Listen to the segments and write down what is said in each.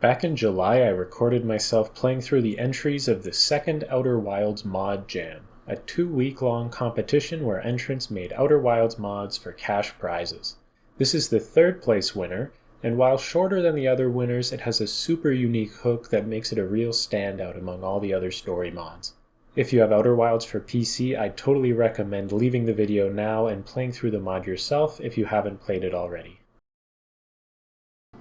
Back in July, I recorded myself playing through the entries of the second Outer Wilds Mod Jam, a 2-week-long competition where entrants made Outer Wilds mods for cash prizes. This is the third place winner, and while shorter than the other winners, it has a super unique hook that makes it a real standout among all the other story mods. If you have Outer Wilds for PC, I'd totally recommend leaving the video now and playing through the mod yourself if you haven't played it already.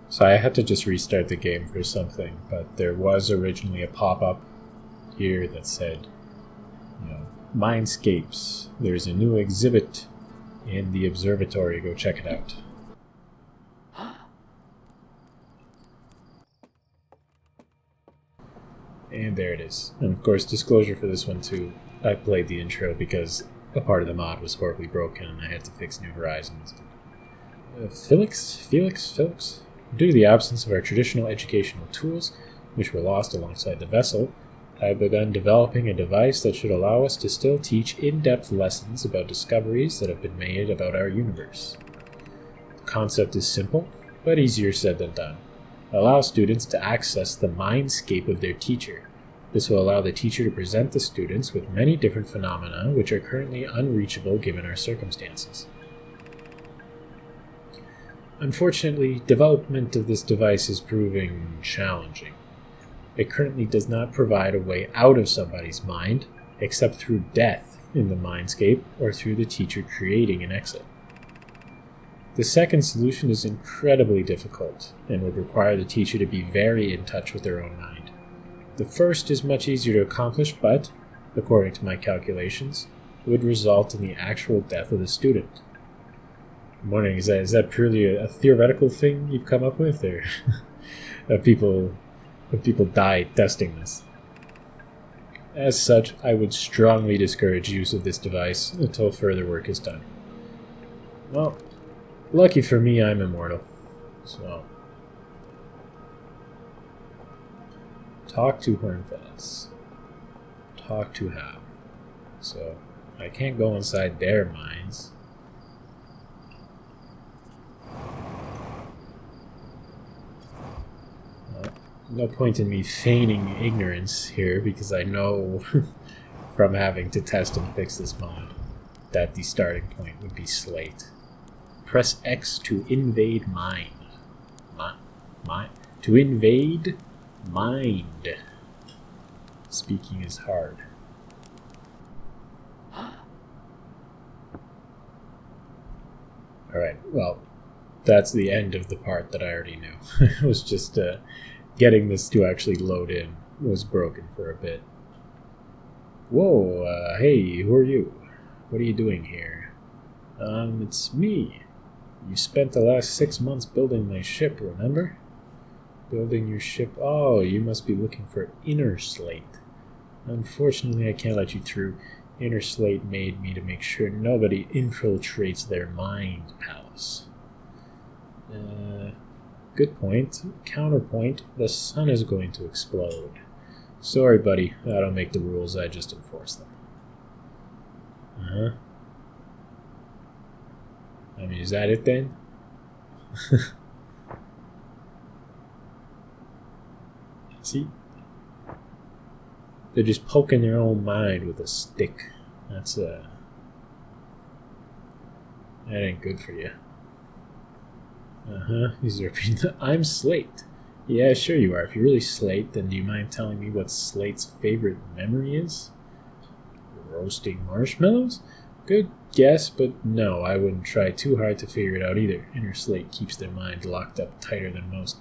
So I had to just restart the game for something, but there was originally a pop-up here that said, Mindscapes, there's a new exhibit in the observatory, go check it out. And there it is. And of course, disclosure for this one too, I played the intro because a part of the mod was horribly broken and I had to fix New Horizons. Felix? Due to the absence of our traditional educational tools, which were lost alongside the vessel, I have begun developing a device that should allow us to still teach in-depth lessons about discoveries that have been made about our universe. The concept is simple, but easier said than done. Allow students to access the mindscape of their teacher. This will allow the teacher to present the students with many different phenomena which are currently unreachable given our circumstances. Unfortunately, development of this device is proving challenging. It currently does not provide a way out of somebody's mind, except through death in the mindscape or through the teacher creating an exit. The second solution is incredibly difficult and would require the teacher to be very in touch with their own mind. The first is much easier to accomplish, but, according to my calculations, would result in the actual death of the student. I'm wondering, is that purely a theoretical thing you've come up with, or have people died testing this? As such, I would strongly discourage use of this device until further work is done. Well, lucky for me, I'm immortal. So, talk to Hornfest. Talk to Hal. So, I can't go inside their minds. No point in me feigning ignorance here, because I know from having to test and fix this mod that the starting point would be Slate. Press X to invade mind. To invade mind. Speaking is hard. Alright, well, that's the end of the part that I already knew. It was just getting this to actually load in was broken for a bit. Whoa, hey, who are you? What are you doing here? It's me. You spent the last 6 months building my ship, remember? Building your ship? Oh, you must be looking for Inner Slate. Unfortunately, I can't let you through. Inner Slate made me to make sure nobody infiltrates their mind palace. Good point. Counterpoint, the sun is going to explode. Sorry, buddy. I don't make the rules, I just enforce them. I mean, is that it then? See? They're just poking their own mind with a stick. That ain't good for you. He's repeating, I'm Slate. Yeah, sure you are. If you're really Slate, then do you mind telling me what Slate's favorite memory is? Roasting marshmallows? Good guess, but no, I wouldn't try too hard to figure it out either. Inner Slate keeps their mind locked up tighter than most.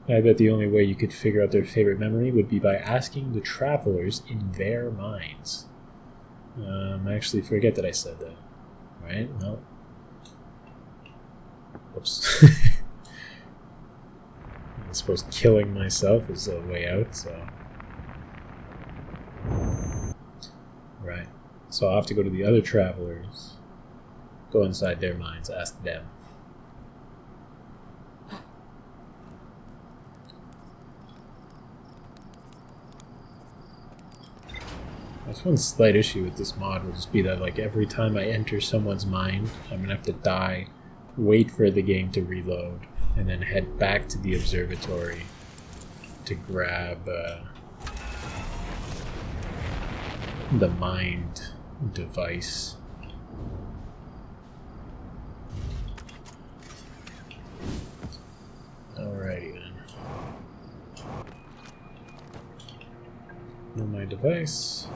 I bet the only way you could figure out their favorite memory would be by asking the travelers in their minds. I actually forget that I said that. Right? Well, oops. I suppose killing myself is a way out, so... Right. So I'll have to go to the other travelers, go inside their minds, ask them. That's one slight issue with this mod will just be that, like, every time I enter someone's mind, I'm gonna have to die, wait for the game to reload, and then head back to the observatory to grab the mind device. Alrighty then. No mind device.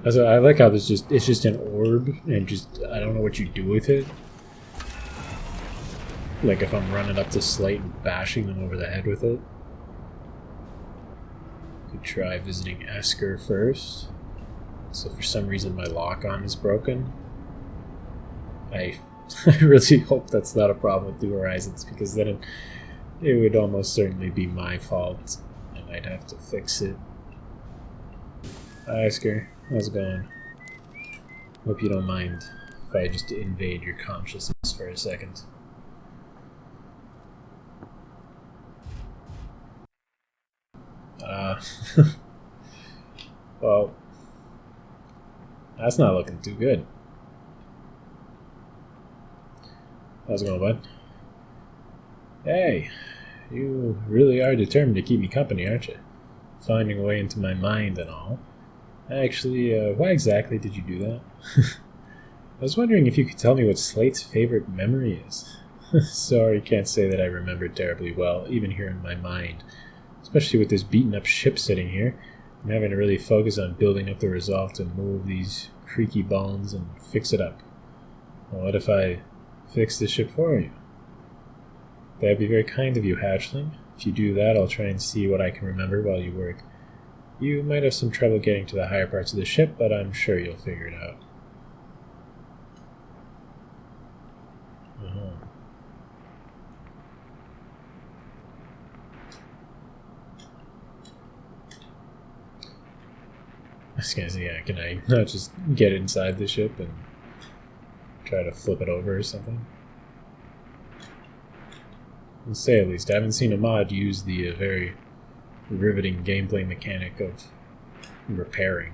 So I like how it's just an orb, and I don't know what you do with it. Like if I'm running up to Slate and bashing them over the head with it. Could try visiting Esker first. So for some reason my lock-on is broken. I really hope that's not a problem with New Horizons, because then it would almost certainly be my fault, and I'd have to fix it. Hi, Esker. How's it going? Hope you don't mind if I just invade your consciousness for a second. Well, that's not looking too good. How's it going, bud? Hey, you really are determined to keep me company, aren't you? Finding a way into my mind and all. Actually, why exactly did you do that? I was wondering if you could tell me what Slate's favorite memory is. Sorry, can't say that I remember terribly well, even here in my mind. Especially with this beaten up ship sitting here. I'm having to really focus on building up the resolve to move these creaky bones and fix it up. Well, what if I fix the ship for you? That'd be very kind of you, hatchling. If you do that, I'll try and see what I can remember while you work. You might have some trouble getting to the higher parts of the ship, but I'm sure you'll figure it out. I was gonna say, yeah, can I not just get inside the ship and try to flip it over or something? Let's say at least, I haven't seen a mod use the very riveting gameplay mechanic of repairing.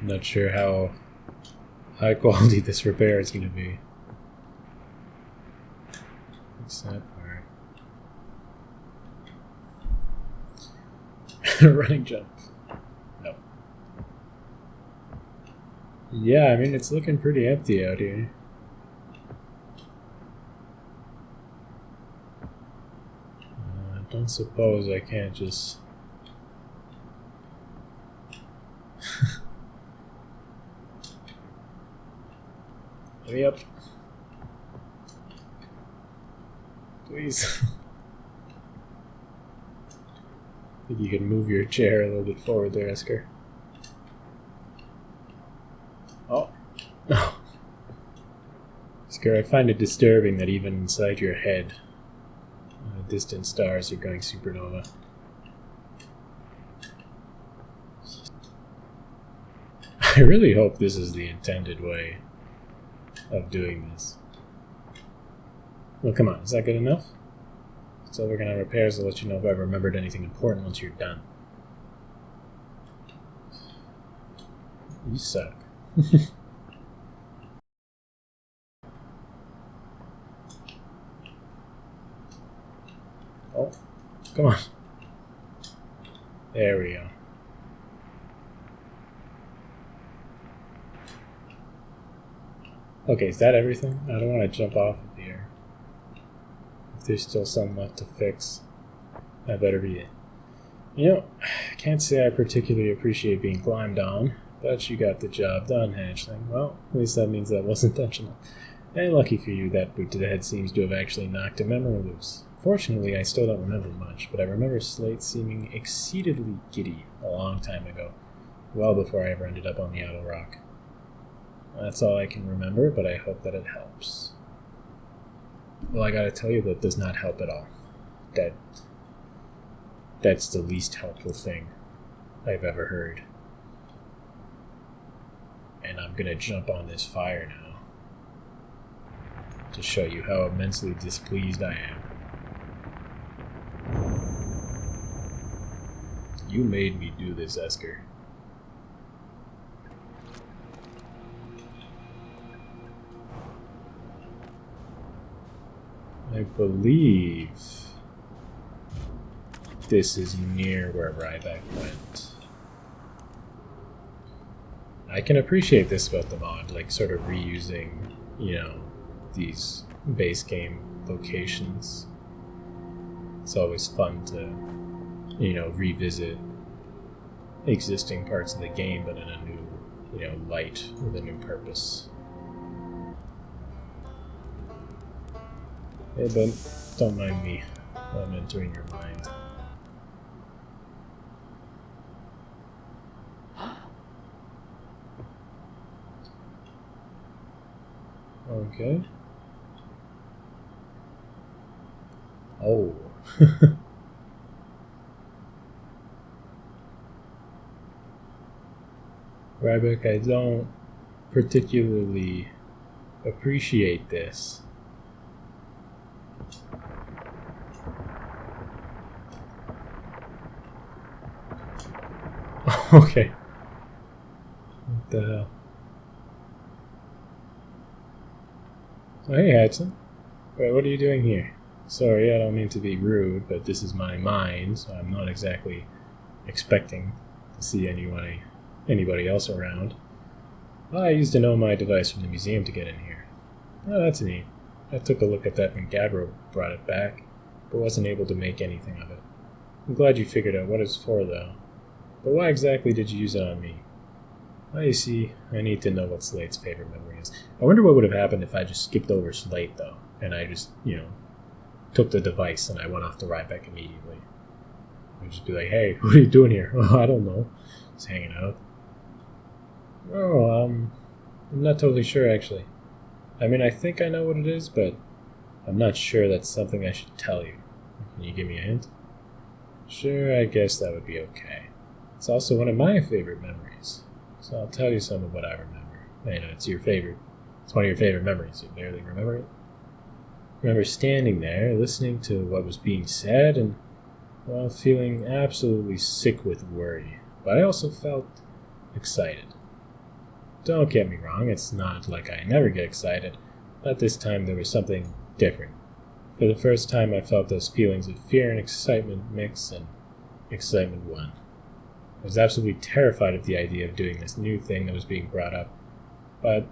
Not sure how high quality this repair is going to be. What's that part? Running jump. No. Yeah, I mean, it's looking pretty empty out here. I don't suppose I can't just... Let me up. Please. I think you can move your chair a little bit forward there, Esker. Oh. No. Esker, I find it disturbing that even inside your head, distant stars are going supernova. I really hope this is the intended way of doing this. Well, come on, is that good enough? So we're gonna repairs. I'll let you know if I remembered anything important once you're done. You suck. Oh, come on. There we go. Okay, is that everything? I don't want to jump off of here. If there's still some left to fix, that better be it. You know, I can't say I particularly appreciate being climbed on, but you got the job done, hatchling. Well, at least that means that was intentional. And lucky for you, that boot to the head seems to have actually knocked a memory loose. Fortunately, I still don't remember much, but I remember Slate seeming exceedingly giddy a long time ago, well before I ever ended up on the Outer Rock. That's all I can remember, but I hope that it helps. Well, I gotta tell you, that does not help at all. That's the least helpful thing I've ever heard. And I'm gonna jump on this fire now to show you how immensely displeased I am. You made me do this, Esker. I believe this is near where Ryback went. I can appreciate this about the mod, like sort of reusing, you know, these base game locations. It's always fun to, you know, revisit existing parts of the game, but in a new, you know, light with a new purpose. Hey, but don't mind me. I'm entering your mind. Okay. Oh. Ryback, I don't particularly appreciate this. Okay. What the hell? Oh, hey, Hudson. Wait, what are you doing here? Sorry, I don't mean to be rude, but this is my mind, so I'm not exactly expecting to see anybody else around. Well, I used to know my device from the museum to get in here. Oh, that's neat. I took a look at that when Gabriel brought it back, but wasn't able to make anything of it. I'm glad you figured out what it's for, though. But why exactly did you use it on me? Well, you see, I need to know what Slate's favorite memory is. I wonder what would have happened if I just skipped over Slate, though, and I just, you know, took the device and I went off to Ryback immediately. I'd just be like, hey, what are you doing here? Oh, I don't know. Just hanging out. Oh, I'm not totally sure, actually. I mean, I think I know what it is, but I'm not sure that's something I should tell you. Can you give me a hint? Sure, I guess that would be okay. It's also one of my favorite memories. So I'll tell you some of what I remember. You know, it's your favorite. It's one of your favorite memories. You barely remember it? I remember standing there, listening to what was being said, and, well, feeling absolutely sick with worry. But I also felt excited. Don't get me wrong, it's not like I never get excited, but this time there was something different. For the first time I felt those feelings of fear and excitement mix, and excitement won. I was absolutely terrified of the idea of doing this new thing that was being brought up, but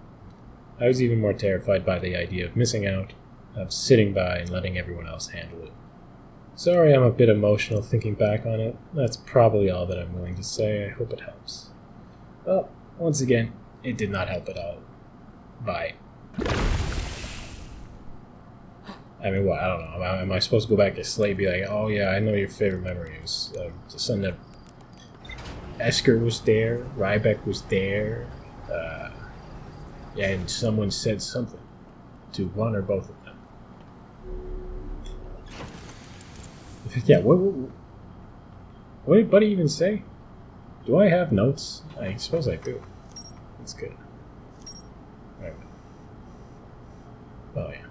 I was even more terrified by the idea of missing out, of sitting by and letting everyone else handle it. Sorry I'm a bit emotional thinking back on it. That's probably all that I'm willing to say. I hope it helps. Well, once again, it did not help at all. Bye. I mean, what? I don't know. Am I supposed to go back to Slate and be like, oh yeah, I know your favorite memory was the son that Esker was there, Ryback was there, yeah, and someone said something to one or both of them. Yeah, what did Buddy even say? Do I have notes? I suppose I do. That's good. Alright. Oh, yeah.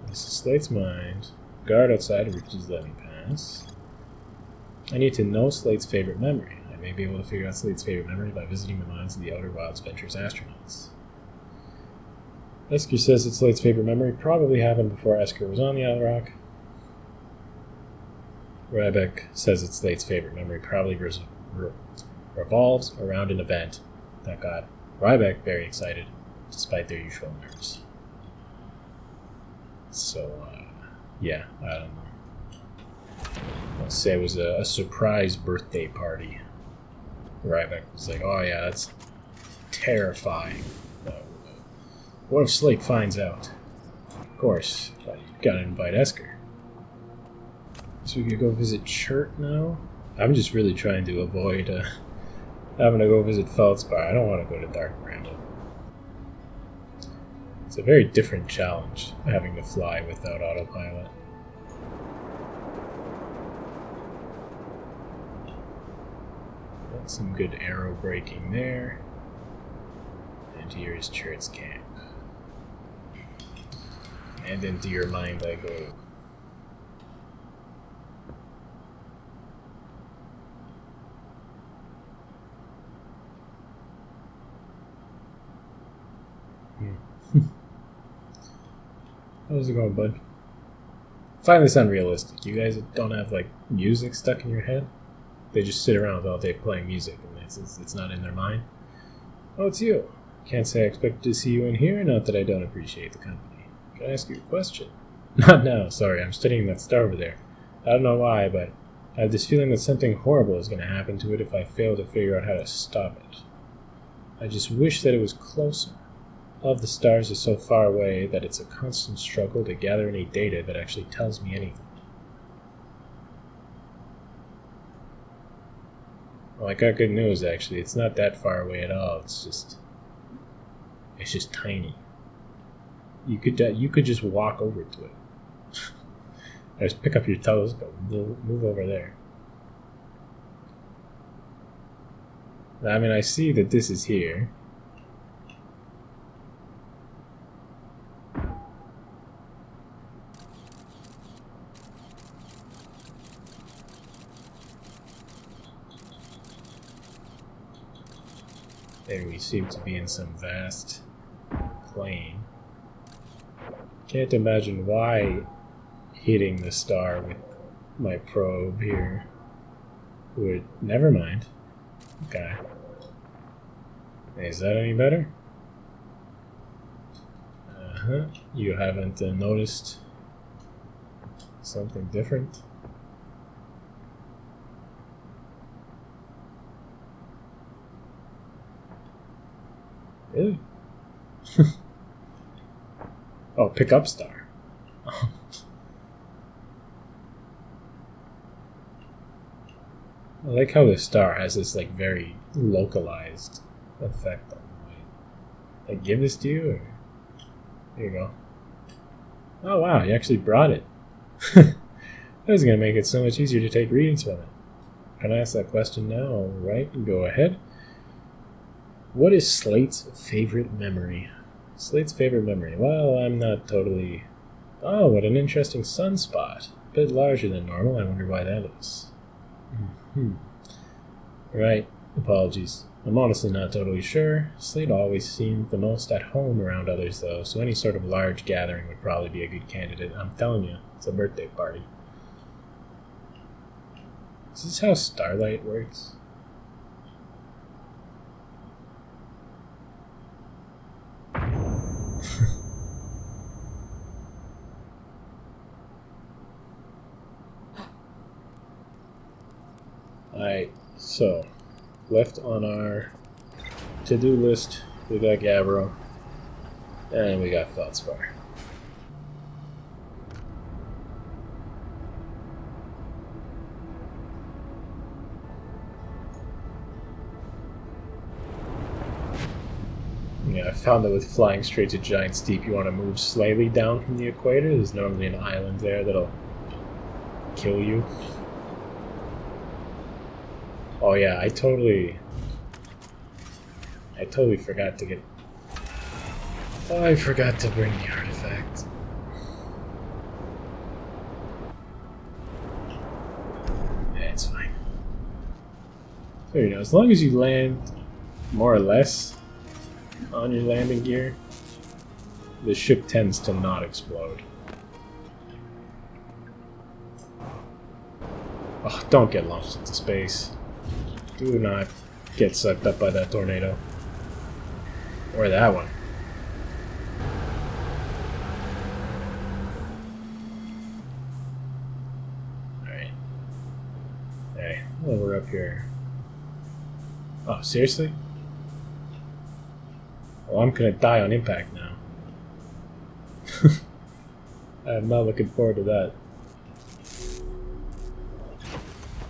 This is Slate's mind. Guard outside refuses to let me pass. I need to know Slate's favorite memory. I may be able to figure out Slate's favorite memory by visiting the minds of the Outer Wilds Ventures astronauts. Esker says that Slate's favorite memory probably happened before Esker was on the Outer Rock. Ryback says that Slate's favorite memory probably revolves around an event that got Ryback very excited, despite their usual nerves. So, yeah, I don't know. Let's say it was a surprise birthday party. Ryback was like, oh yeah, that's terrifying. What if Slate finds out? Of course, you gotta invite Esker. So we could go visit Chert now? I'm just really trying to avoid having to go visit Feldspar. I don't want to go to Dark Bramble. It's a very different challenge, having to fly without autopilot. Got some good arrow braking there. And here is Chert's camp. And into your mind I go. How's it going, bud? Find this unrealistic. You guys don't have, like, music stuck in your head? They just sit around all day playing music, and it's not in their mind? Oh, it's you. Can't say I expected to see you in here, not that I don't appreciate the company. Can I ask you a question? Not now, sorry. I'm studying that star over there. I don't know why, but I have this feeling that something horrible is going to happen to it if I fail to figure out how to stop it. I just wish that it was closer. All of the stars are so far away that it's a constant struggle to gather any data that actually tells me anything. Well, I got good news, actually. It's not that far away at all. It's just tiny. You could just walk over to it. Just pick up your telescope, move over there. I mean, I see that this is here. There we seem to be in some vast plain. Can't imagine why hitting the star with my probe here would... Never mind. Okay. Is that any better? Uh-huh. You haven't noticed something different? Really? Oh, pick up star. I like how the star has this like very localized effect on the light. Like, give this to you? Or... There you go. Oh wow, you actually brought it. That was going to make it so much easier to take readings from it. Can I ask that question now? Alright, go ahead. What is Slate's favorite memory? Slate's favorite memory? Well, I'm not totally... Oh, what an interesting sunspot. A bit larger than normal. I wonder why that is. Right. Apologies. I'm honestly not totally sure. Slate always seemed the most at home around others, though, so any sort of large gathering would probably be a good candidate. I'm telling you, it's a birthday party. Is this how starlight works? Alright, so left on our to-do list, we got Gabbro, and we got Feldspar. Yeah, I found that with flying straight to Giant Steep, you want to move slightly down from the equator. There's normally an island there that'll kill you. Oh yeah, I totally forgot to get... Oh, I forgot to bring the artifact. Yeah, it's fine. So, you know, as long as you land more or less on your landing gear, the ship tends to not explode. Oh, don't get launched into space. Do not get sucked up by that tornado. Or that one. Alright. Hey, well, we're up here. Oh, seriously? Well, I'm gonna die on impact now. I'm not looking forward to that.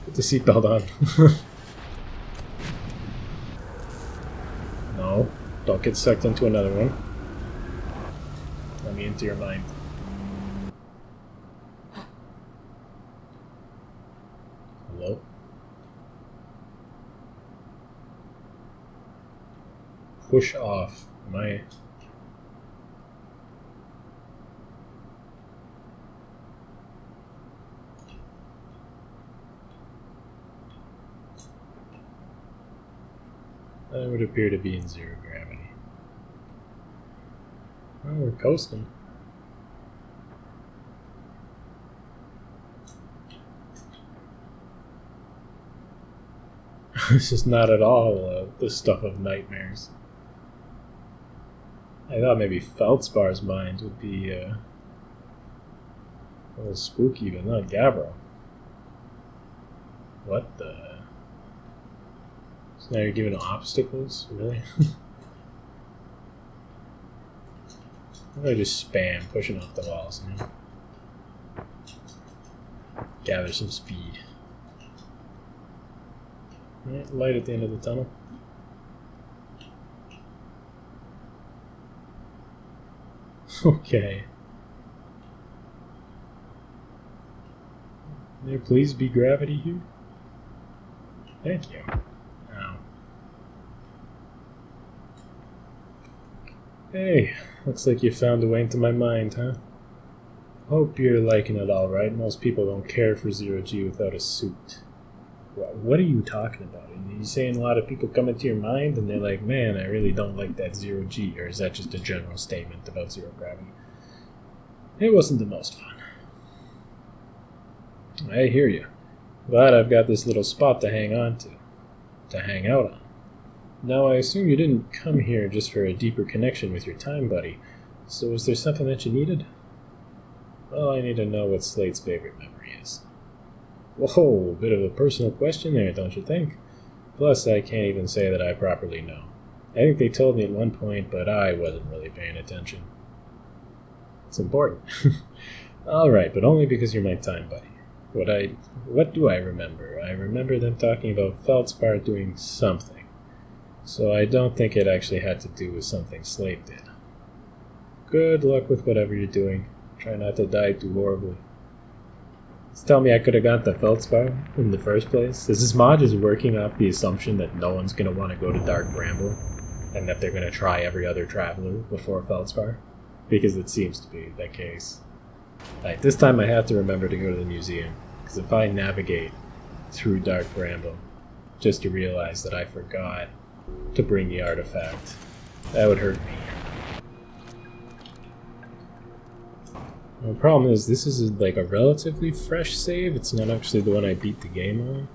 Put the seatbelt on. No, don't get sucked into another one. Let me into your mind. Hello? Push off. Am I... That would appear to be in zero gravity. Well, we're coasting. This is not at all the stuff of nightmares. I thought maybe Feldspar's mind would be a little spooky, but not Gabbro. What the? So now you're giving obstacles? Really? I just spam pushing off the walls, you know? Gather some speed. Alright, light at the end of the tunnel. Okay. Can there please be gravity here? Thank you. Ow. Hey, looks like you found a way into my mind, huh? Hope you're liking it all right. Most people don't care for Zero-G without a suit. What are you talking about? Are you saying a lot of people come into your mind and they're like, man, I really don't like that Zero-G, or is that just a general statement about zero gravity? It wasn't the most fun. I hear you. Glad I've got this little spot to hang on to hang out on. Now, I assume you didn't come here just for a deeper connection with your time buddy, so was there something that you needed? Well, I need to know what Slate's favorite memory is. Whoa, bit of a personal question there, don't you think? Plus, I can't even say that I properly know. I think they told me at one point, but I wasn't really paying attention. It's important. Alright, but only because you're my time buddy. What do I remember? I remember them talking about Feldspar doing something. So I don't think it actually had to do with something Slate did. Good luck with whatever you're doing. Try not to die too horribly. Just tell me I could have got the Feldspar in the first place. Is this mod just working off the assumption that no one's going to want to go to Dark Bramble, and that they're going to try every other traveler before Feldspar? Because it seems to be the case. Right, this time I have to remember to go to the museum, because if I navigate through Dark Bramble just to realize that I forgot to bring the artifact, that would hurt me. The problem is, this is like a relatively fresh save. It's not actually the one I beat the game on.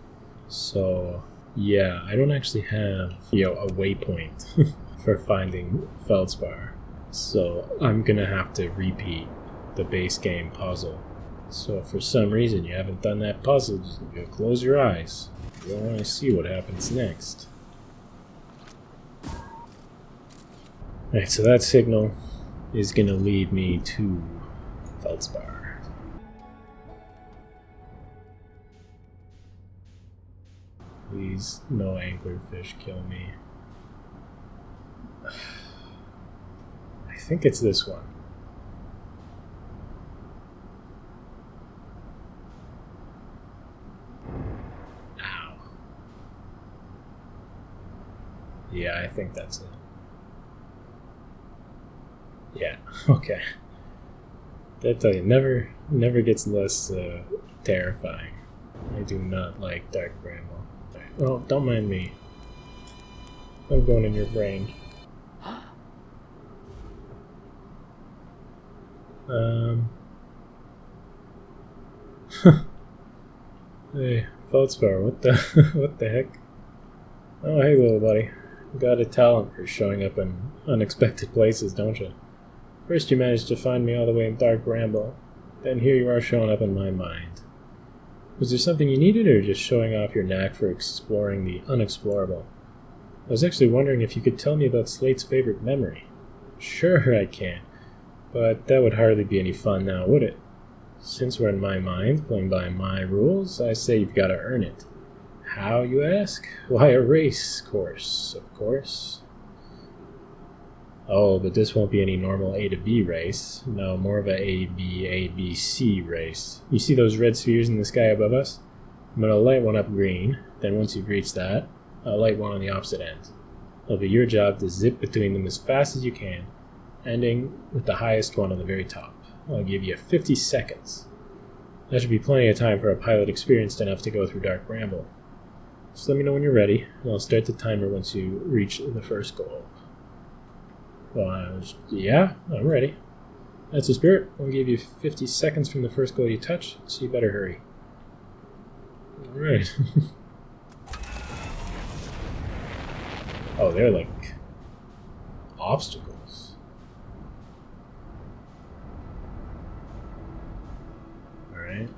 So, yeah, I don't actually have, a waypoint for finding Feldspar. So, I'm gonna have to repeat the base game puzzle. So, if for some reason you haven't done that puzzle, just close your eyes. You don't want to see what happens next. Alright, so that signal is gonna lead me to Feldspar. Please, no anglerfish kill me. I think it's this one. Ow. Yeah, I think that's it. Yeah, okay. I tell you, never gets less terrifying. I do not like Dark Bramble. Well, don't mind me. I'm going in your brain. Hey, Feldspar, what the heck? Oh, hey, little buddy. You got a talent for showing up in unexpected places, don't you? First you managed to find me all the way in Dark Bramble, then here you are showing up in my mind. Was there something you needed, or just showing off your knack for exploring the unexplorable? I was actually wondering if you could tell me about Slate's favorite memory. Sure I can, but that would hardly be any fun now, would it? Since we're in my mind, playing by my rules, I say you've got to earn it. How, you ask? Why, a race course, of course. Oh, but this won't be any normal A to B race. No, more of a A-B-C race. You see those red spheres in the sky above us? I'm going to light one up green, then once you've reached that, I'll light one on the opposite end. It'll be your job to zip between them as fast as you can, ending with the highest one on the very top. I'll give you 50 seconds. That should be plenty of time for a pilot experienced enough to go through Dark Bramble. Just let me know when you're ready, and I'll start the timer once you reach the first goal. Well, yeah, I'm ready. That's the spirit. I'll give you 50 seconds from the first goal you touch, so you better hurry. Alright. Oh, they're like obstacles. Alright.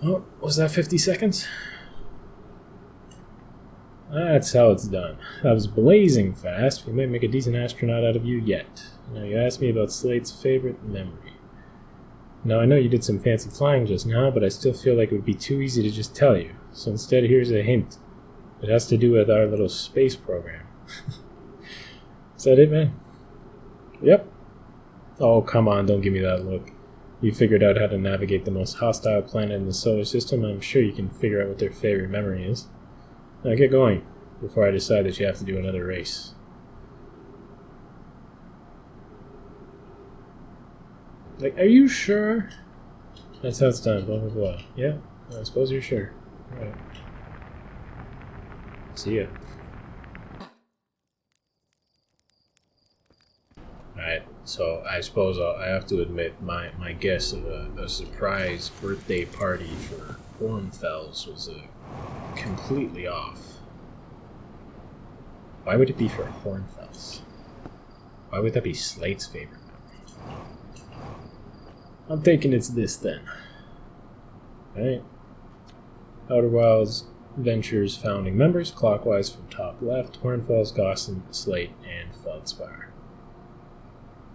Oh, was that 50 seconds? That's how it's done. That was blazing fast. We might make a decent astronaut out of you yet. Now, you asked me about Slate's favorite memory. Now, I know you did some fancy flying just now, but I still feel like it would be too easy to just tell you. So instead, here's a hint. It has to do with our little space program. Is that it, man? Yep. Oh, come on, don't give me that look. You figured out how to navigate the most hostile planet in the solar system. I'm sure you can figure out what their favorite memory is. Now get going, before I decide that you have to do another race. Like, are you sure? That's how it's done, blah blah blah. Yeah, I suppose you're sure. Alright. See ya. Alright, so I suppose I have to admit my guess of a surprise birthday party for Hornfels was completely off. Why would it be for Hornfels? Why would that be Slate's favorite memory? I'm thinking it's this then. Alright. Outer Wilds Ventures founding members, clockwise from top left, Hornfels, Gosson, Slate, and Feldspar.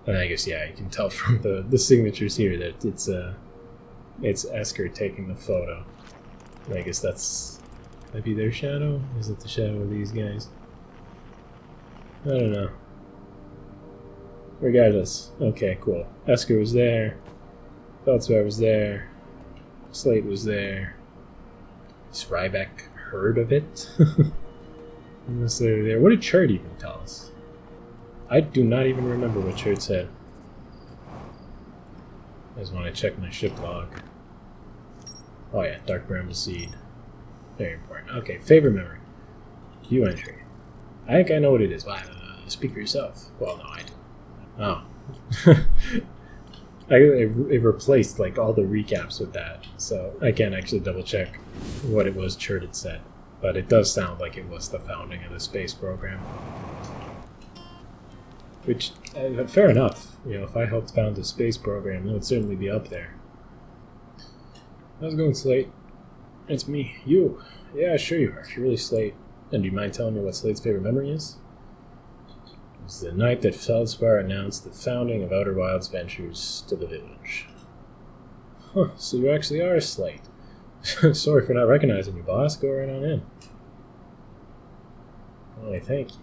And I guess, yeah, you can tell from the signatures here that it's Esker taking the photo. And I guess that's maybe their shadow? Is it the shadow of these guys? I don't know. Regardless. Okay, cool. Esker was there. Feldspar was there. Slate was there. Is Ryback heard of it? Unless they were there. What did Chert even tell us? I do not even remember what Chert said. I just want to check my ship log. Oh yeah, Dark Bramble Seed. Very important. Okay, favorite memory. View entry. I think I know what it is. Why? Speak for yourself. Well, no, I don't. Oh. It replaced like all the recaps with that, so I can't actually double check what it was Chert had said. But it does sound like it was the founding of the space program. Which, fair enough. You know, if I helped found the space program, it would certainly be up there. How's it going, Slate? It's me. You. Yeah, sure you are. You're really Slate. And do you mind telling me what Slate's favorite memory is? It was the night that Feldspar announced the founding of Outer Wilds Ventures to the village. Huh, so you actually are Slate. Sorry for not recognizing you, boss. Go right on in. Why, thank you.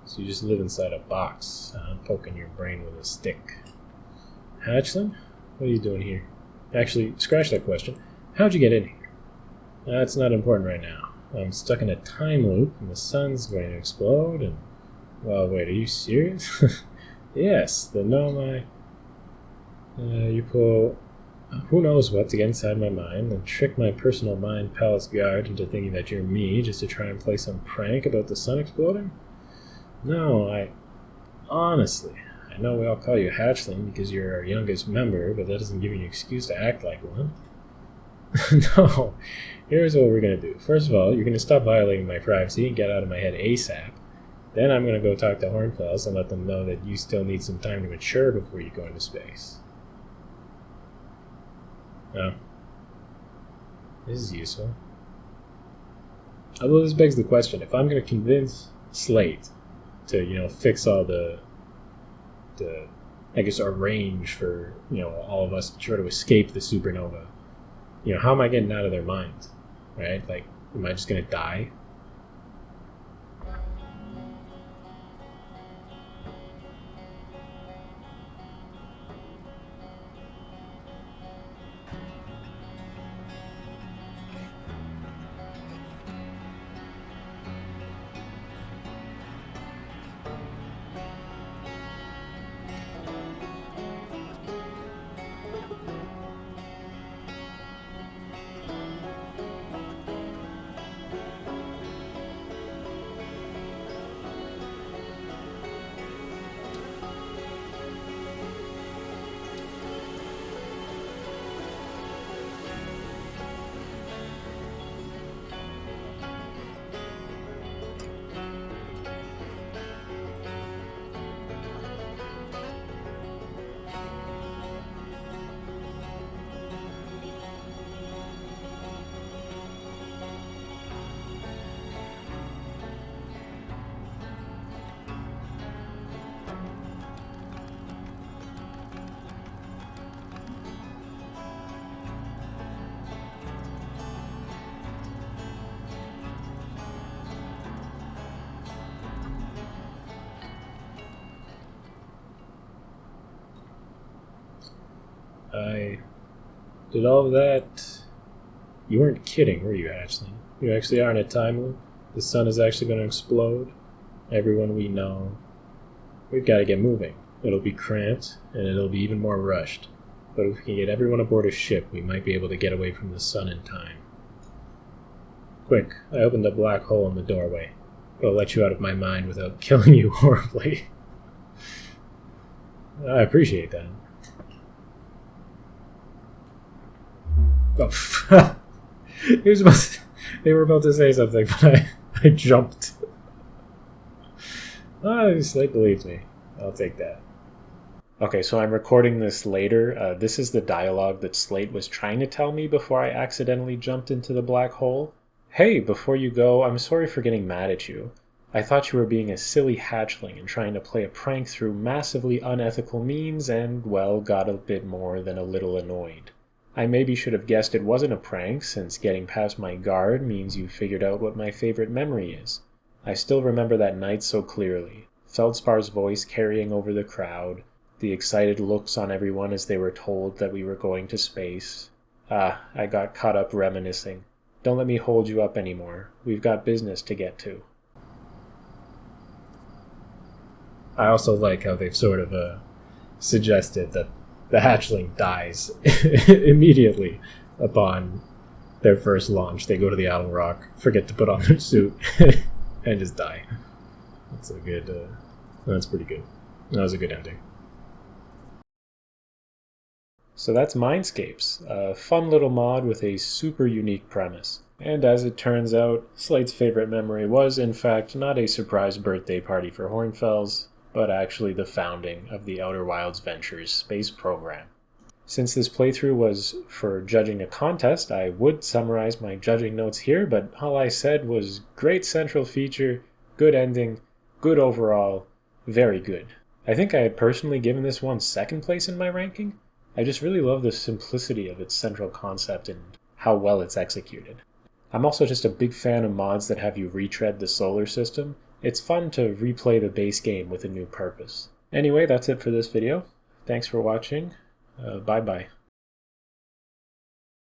So you just live inside a box, poking your brain with a stick. Hatchling? What are you doing here? Actually, scratch that question. How'd you get in here? That's not important right now. I'm stuck in a time loop, and the sun's going to explode, and... Well, wait, are you serious? Yes, the gnome you pull... Who knows what to get inside my mind, and trick my personal mind palace guard into thinking that you're me, just to try and play some prank about the sun exploding? No, honestly, I know we all call you Hatchling because you're our youngest member, but that doesn't give you an excuse to act like one. No, here's what we're going to do. First of all, you're going to stop violating my privacy and get out of my head ASAP. Then I'm going to go talk to Hornfels and let them know that you still need some time to mature before you go into space. Oh. This is useful. Although this begs the question, if I'm going to convince Slate to, you know, fix all the I guess, arrange for, you know, all of us to try to escape the supernova, you know, how am I getting out of their minds, right? Like, am I just going to die? I did all of that. You weren't kidding, were you, Ashley? You actually are in a time loop. The sun is actually going to explode. Everyone we know. We've got to get moving. It'll be cramped, and it'll be even more rushed. But if we can get everyone aboard a ship, we might be able to get away from the sun in time. Quick, I opened a black hole in the doorway. It'll let you out of my mind without killing you horribly. I appreciate that. Oh, they were about to say something, but I jumped. Slate believes me. I'll take that. Okay, so I'm recording this later. This is the dialogue that Slate was trying to tell me before I accidentally jumped into the black hole. Hey, before you go, I'm sorry for getting mad at you. I thought you were being a silly hatchling and trying to play a prank through massively unethical means and, well, got a bit more than a little annoyed. I maybe should have guessed it wasn't a prank, since getting past my guard means you figured out what my favorite memory is. I still remember that night so clearly. Feldspar's voice carrying over the crowd, the excited looks on everyone as they were told that we were going to space. I got caught up reminiscing. Don't let me hold you up anymore. We've got business to get to. I also like how they've sort of suggested that the hatchling dies immediately upon their first launch. They go to the Owl Rock, forget to put on their suit, and just die. That's a good. That's pretty good. That was a good ending. So that's Mindscapes, a fun little mod with a super unique premise. And as it turns out, Slate's favorite memory was, in fact, not a surprise birthday party for Hornfells, but actually the founding of the Outer Wilds Ventures space program. Since this playthrough was for judging a contest, I would summarize my judging notes here, but all I said was great central feature, good ending, good overall, very good. I think I had personally given this one second place in my ranking. I just really love the simplicity of its central concept and how well it's executed. I'm also just a big fan of mods that have you retread the solar system. It's fun to replay the base game with a new purpose. Anyway, that's it for this video. Thanks for watching. Bye-bye.